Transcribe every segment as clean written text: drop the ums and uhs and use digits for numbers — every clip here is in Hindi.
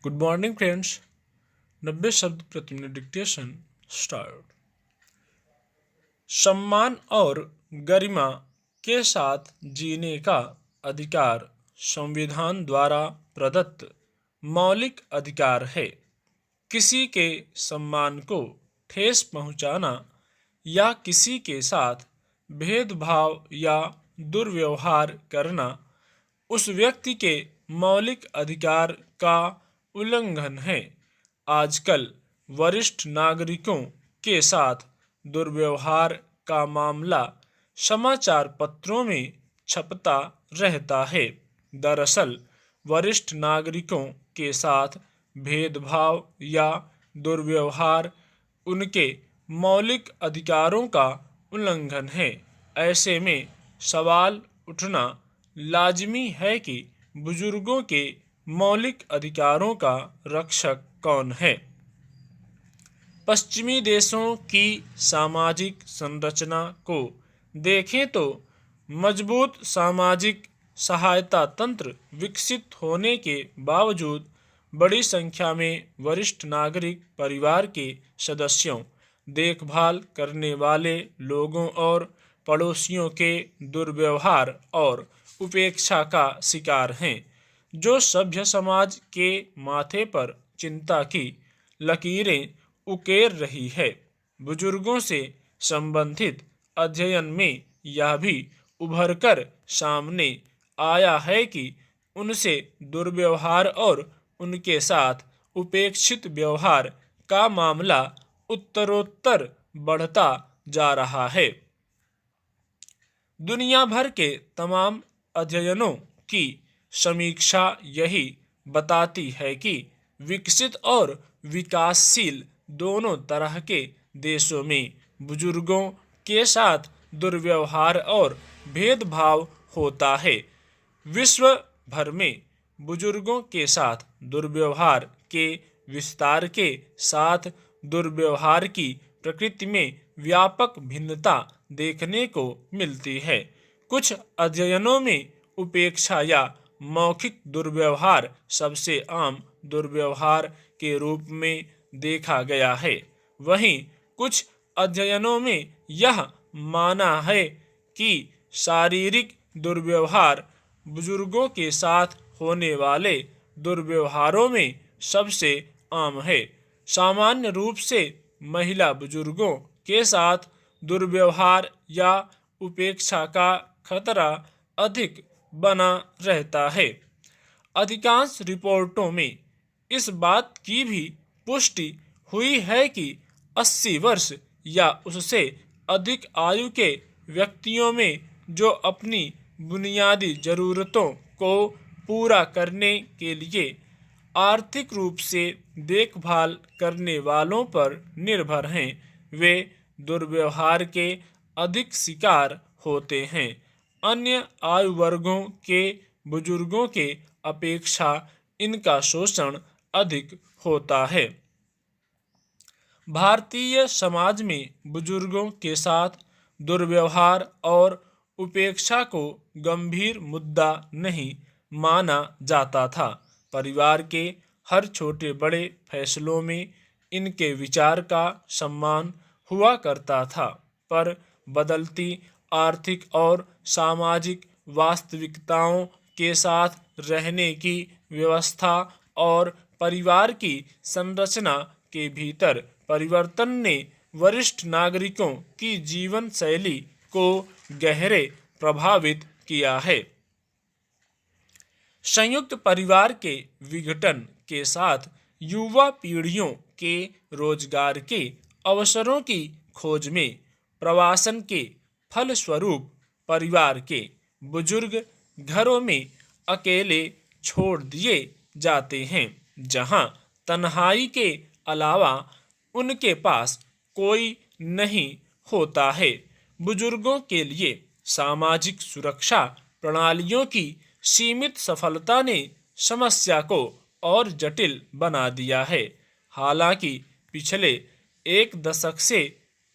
Good morning friends. 90 शब्द प्रति मिनट डिक्टेशन स्टार्ट। सम्मान और गरिमा के साथ जीने का अधिकार संविधान द्वारा प्रदत्त मौलिक अधिकार है। किसी के सम्मान को ठेस पहुंचाना या किसी के साथ भेदभाव या दुर्व्यवहार करना उस व्यक्ति के मौलिक अधिकार का उल्लंघन है। आजकल वरिष्ठ नागरिकों के साथ दुर्व्यवहार का मामला समाचार पत्रों में छपता रहता है। दरअसल वरिष्ठ नागरिकों के साथ भेदभाव या दुर्व्यवहार उनके मौलिक अधिकारों का उल्लंघन है। ऐसे में सवाल उठना लाजिमी है कि बुजुर्गों के मौलिक अधिकारों का रक्षक कौन है। पश्चिमी देशों की सामाजिक संरचना को देखें तो मजबूत सामाजिक सहायता तंत्र विकसित होने के बावजूद बड़ी संख्या में वरिष्ठ नागरिक परिवार के सदस्यों, देखभाल करने वाले लोगों और पड़ोसियों के दुर्व्यवहार और उपेक्षा का शिकार हैं, जो सभ्य समाज के माथे पर चिंता की लकीरें उकेर रही है। बुजुर्गों से संबंधित अध्ययन में यह भी उभरकर सामने आया है कि उनसे दुर्व्यवहार और उनके साथ उपेक्षित व्यवहार का मामला उत्तरोत्तर बढ़ता जा रहा है। दुनिया भर के तमाम अध्ययनों की समीक्षा यही बताती है कि विकसित और विकासशील दोनों तरह के देशों में बुजुर्गों के साथ दुर्व्यवहार और भेदभाव होता है। विश्व भर में बुजुर्गों के साथ दुर्व्यवहार के विस्तार के साथ दुर्व्यवहार की प्रकृति में व्यापक भिन्नता देखने को मिलती है। कुछ अध्ययनों में उपेक्षा या मौखिक दुर्व्यवहार सबसे आम दुर्व्यवहार के रूप में देखा गया है। वहीं कुछ अध्ययनों में यह माना है कि शारीरिक दुर्व्यवहार बुजुर्गों के साथ होने वाले दुर्व्यवहारों में सबसे आम है। सामान्य रूप से महिला बुजुर्गों के साथ दुर्व्यवहार या उपेक्षा का खतरा अधिक बना रहता है। अधिकांश रिपोर्टों में इस बात की भी पुष्टि हुई है कि 80 वर्ष या उससे अधिक आयु के व्यक्तियों में जो अपनी बुनियादी जरूरतों को पूरा करने के लिए आर्थिक रूप से देखभाल करने वालों पर निर्भर हैं, वे दुर्व्यवहार के अधिक शिकार होते हैं। अन्य आयु वर्गों के बुजुर्गों के अपेक्षा इनका शोषण अधिक होता है। भारतीय समाज में बुजुर्गों के साथ दुर्व्यवहार और उपेक्षा को गंभीर मुद्दा नहीं माना जाता था। परिवार के हर छोटे बड़े फैसलों में इनके विचार का सम्मान हुआ करता था, पर बदलती आर्थिक और सामाजिक वास्तविकताओं के साथ रहने की व्यवस्था और परिवार की संरचना के भीतर परिवर्तन ने वरिष्ठ नागरिकों की जीवन शैली को गहरे प्रभावित किया है। संयुक्त परिवार के विघटन के साथ युवा पीढ़ियों के रोजगार के अवसरों की खोज में प्रवासन के फलस्वरूप परिवार के बुजुर्ग घरों में अकेले छोड़ दिए जाते हैं, जहां तन्हाई के अलावा उनके पास कोई नहीं होता है। बुजुर्गों के लिए सामाजिक सुरक्षा प्रणालियों की सीमित सफलता ने समस्या को और जटिल बना दिया है। हालांकि पिछले एक दशक से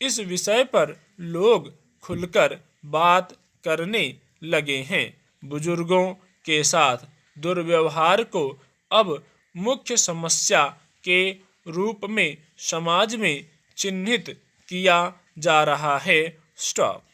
इस विषय पर लोग खुलकर बात करने लगे हैं। बुजुर्गों के साथ दुर्व्यवहार को अब मुख्य समस्या के रूप में समाज में चिन्हित किया जा रहा है। स्टॉप।